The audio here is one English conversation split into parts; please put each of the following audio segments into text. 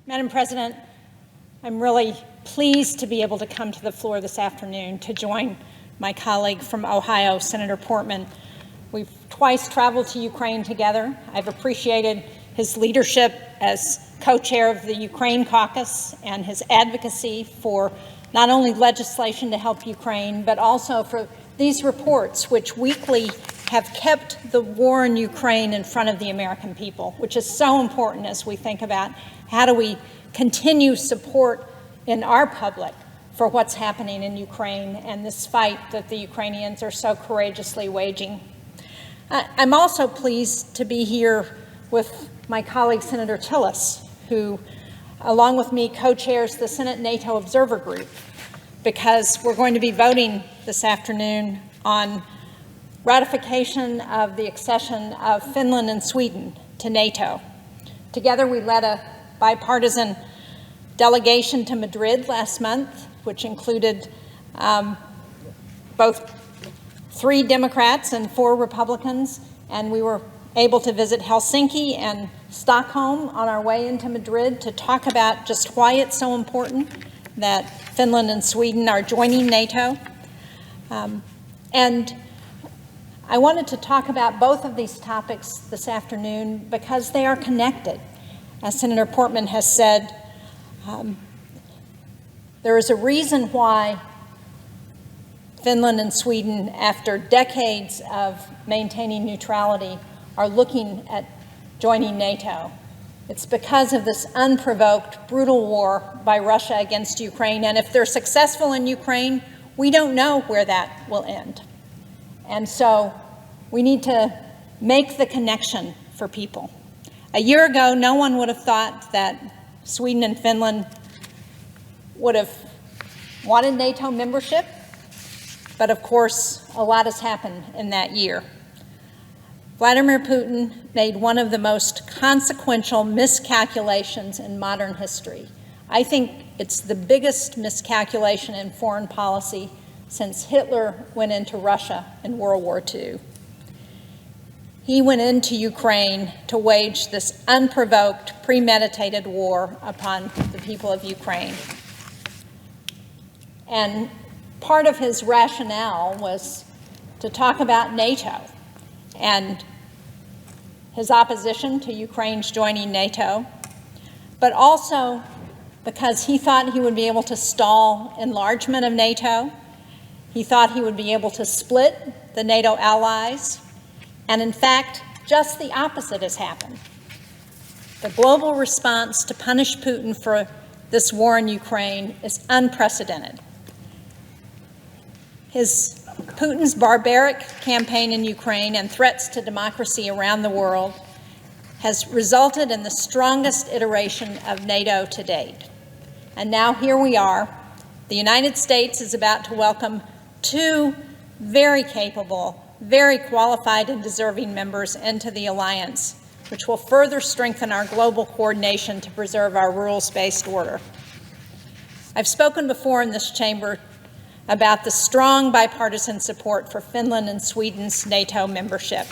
Madam President, I'm really pleased to be able to come to the floor this afternoon to join my colleague from Ohio, Senator Portman. We've twice traveled to Ukraine together. I've appreciated his leadership as co-chair of the Ukraine caucus and his advocacy for not only legislation to help Ukraine, but also for these reports, which weekly have kept the war in Ukraine in front of the American people, which is so important as we think about how do we continue support in our public for what's happening in Ukraine and this fight that the Ukrainians are so courageously waging. I'm also pleased to be here with my colleague, Senator Tillis, who, along with me, co-chairs the Senate NATO Observer Group, because we're going to be voting this afternoon on ratification of the accession of Finland and Sweden to NATO. Together, we led a bipartisan delegation to Madrid last month, which included both 3 Democrats and 4 Republicans, and we were able to visit Helsinki and Stockholm on our way into Madrid to talk about just why it's so important that Finland and Sweden are joining NATO. And I wanted to talk about both of these topics this afternoon because they are connected. As Senator Portman has said, there is a reason why Finland and Sweden, after decades of maintaining neutrality, are looking at joining NATO. It's because of this unprovoked, brutal war by Russia against Ukraine. And if they're successful in Ukraine, we don't know where that will end. And so we need to make the connection for people. A year ago, no one would have thought that Sweden and Finland would have wanted NATO membership, but of course, a lot has happened in that year. Vladimir Putin made one of the most consequential miscalculations in modern history. I think it's the biggest miscalculation in foreign policy since Hitler went into Russia in World War II. He went into Ukraine to wage this unprovoked, premeditated war upon the people of Ukraine. And part of his rationale was to talk about NATO and his opposition to Ukraine's joining NATO, but also because he thought he would be able to stall enlargement of NATO. He thought he would be able to split the NATO allies. And in fact, just the opposite has happened. The global response to punish Putin for this war in Ukraine is unprecedented. Putin's barbaric campaign in Ukraine and threats to democracy around the world has resulted in the strongest iteration of NATO to date. And now here we are. The United States is about to welcome 2 very capable, very qualified and deserving members into the alliance, which will further strengthen our global coordination to preserve our rules-based order. I've spoken before in this chamber about the strong bipartisan support for Finland and Sweden's NATO membership.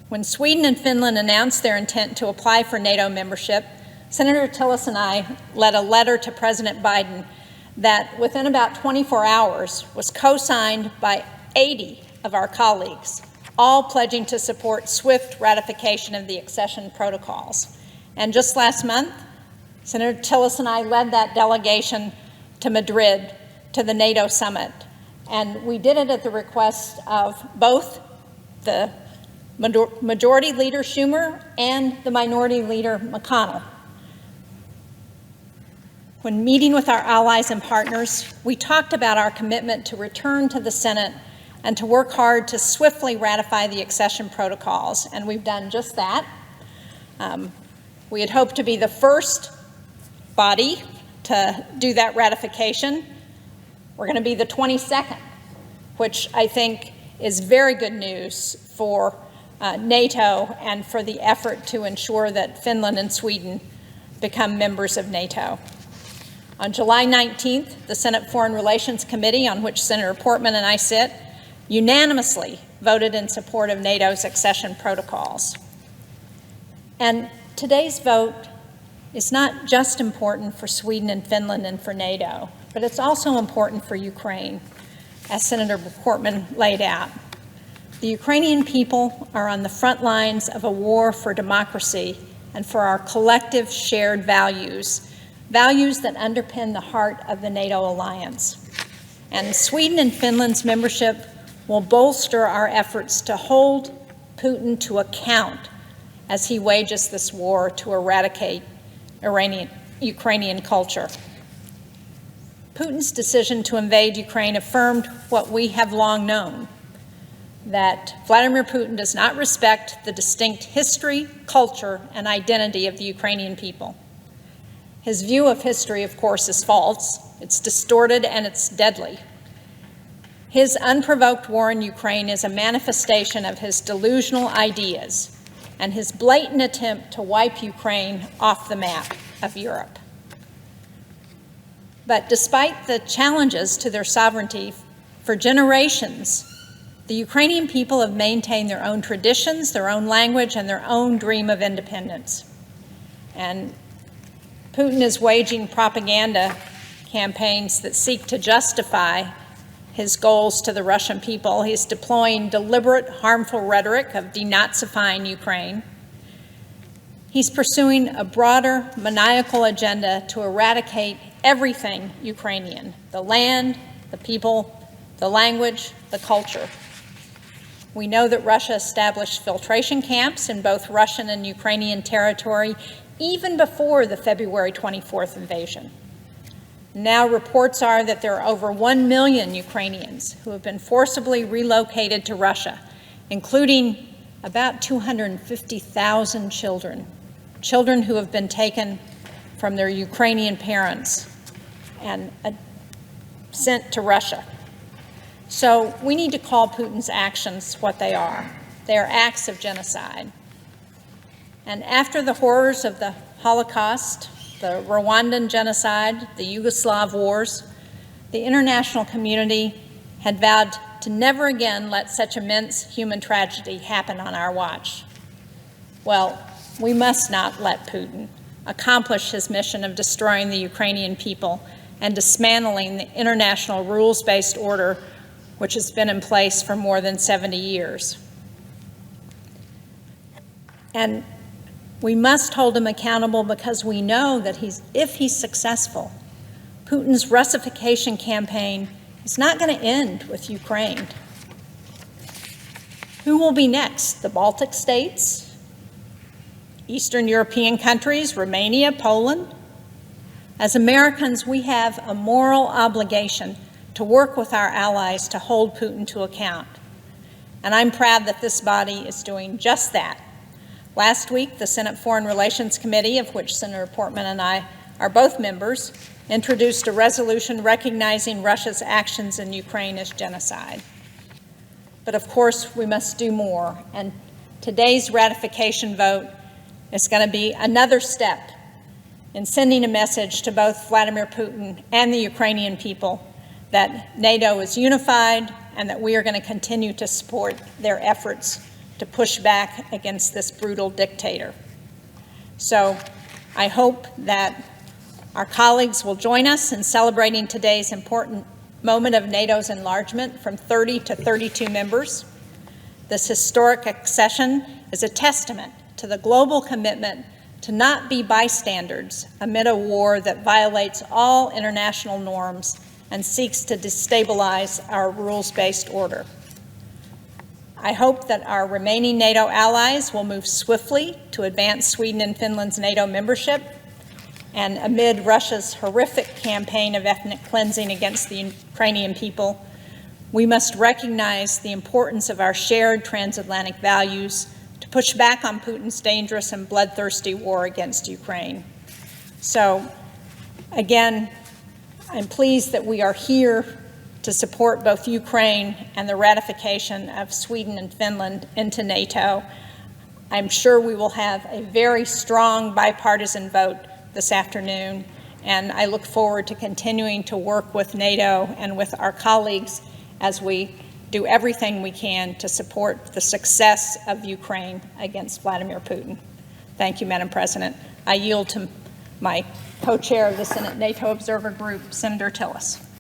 When Sweden and Finland announced their intent to apply for NATO membership, Senator Tillis and I led a letter to President Biden that within about 24 hours was co-signed by 80 of our colleagues, all pledging to support swift ratification of the accession protocols. And just last month, Senator Tillis and I led that delegation to Madrid to the NATO summit. And we did it at the request of both the Majority Leader Schumer and the Minority Leader McConnell. When meeting with our allies and partners, we talked about our commitment to return to the Senate and to work hard to swiftly ratify the accession protocols, and we've done just that. We had hoped to be the first body to do that ratification. We're going to be the 22nd, which I think is very good news for NATO and for the effort to ensure that Finland and Sweden become members of NATO. On July 19th, the Senate Foreign Relations Committee, on which Senator Portman and I sit, unanimously voted in support of NATO's accession protocols. And today's vote is not just important for Sweden and Finland and for NATO, but it's also important for Ukraine, as Senator Portman laid out. The Ukrainian people are on the front lines of a war for democracy and for our collective shared values, values that underpin the heart of the NATO alliance. And Sweden and Finland's membership will bolster our efforts to hold Putin to account as he wages this war to eradicate Ukrainian culture. Putin's decision to invade Ukraine affirmed what we have long known, that Vladimir Putin does not respect the distinct history, culture, and identity of the Ukrainian people. His view of history, of course, is false. It's distorted and it's deadly. His unprovoked war in Ukraine is a manifestation of his delusional ideas and his blatant attempt to wipe Ukraine off the map of Europe. But despite the challenges to their sovereignty, for generations, the Ukrainian people have maintained their own traditions, their own language, and their own dream of independence. And Putin is waging propaganda campaigns that seek to justify his goals to the Russian people. He's deploying deliberate, harmful rhetoric of denazifying Ukraine. He's pursuing a broader, maniacal agenda to eradicate everything Ukrainian: the land, the people, the language, the culture. We know that Russia established filtration camps in both Russian and Ukrainian territory even before the February 24th invasion. Now reports are that there are over 1 million Ukrainians who have been forcibly relocated to Russia, including about 250,000 children who have been taken from their Ukrainian parents and sent to Russia. So we need to call Putin's actions what they are. They are acts of genocide. And after the horrors of the Holocaust, the Rwandan genocide, the Yugoslav wars, the international community had vowed to never again let such immense human tragedy happen on our watch. Well, we must not let Putin accomplish his mission of destroying the Ukrainian people and dismantling the international rules-based order which has been in place for more than 70 years. And we must hold him accountable because we know that if he's successful, Putin's Russification campaign is not going to end with Ukraine. Who will be next? The Baltic states? Eastern European countries, Romania, Poland? As Americans, we have a moral obligation to work with our allies to hold Putin to account. And I'm proud that this body is doing just that. Last week, the Senate Foreign Relations Committee, of which Senator Portman and I are both members, introduced a resolution recognizing Russia's actions in Ukraine as genocide. But of course, we must do more, and today's ratification vote is going to be another step in sending a message to both Vladimir Putin and the Ukrainian people that NATO is unified and that we are going to continue to support their efforts to push back against this brutal dictator. So I hope that our colleagues will join us in celebrating today's important moment of NATO's enlargement from 30 to 32 members. This historic accession is a testament to the global commitment to not be bystanders amid a war that violates all international norms and seeks to destabilize our rules-based order. I hope that our remaining NATO allies will move swiftly to advance Sweden and Finland's NATO membership, and amid Russia's horrific campaign of ethnic cleansing against the Ukrainian people, we must recognize the importance of our shared transatlantic values to push back on Putin's dangerous and bloodthirsty war against Ukraine. So, again, I'm pleased that we are here to support both Ukraine and the ratification of Sweden and Finland into NATO. I'm sure we will have a very strong bipartisan vote this afternoon, and I look forward to continuing to work with NATO and with our colleagues as we do everything we can to support the success of Ukraine against Vladimir Putin. Thank you, Madam President. I yield to my co-chair of the Senate NATO Observer Group, Senator Tillis.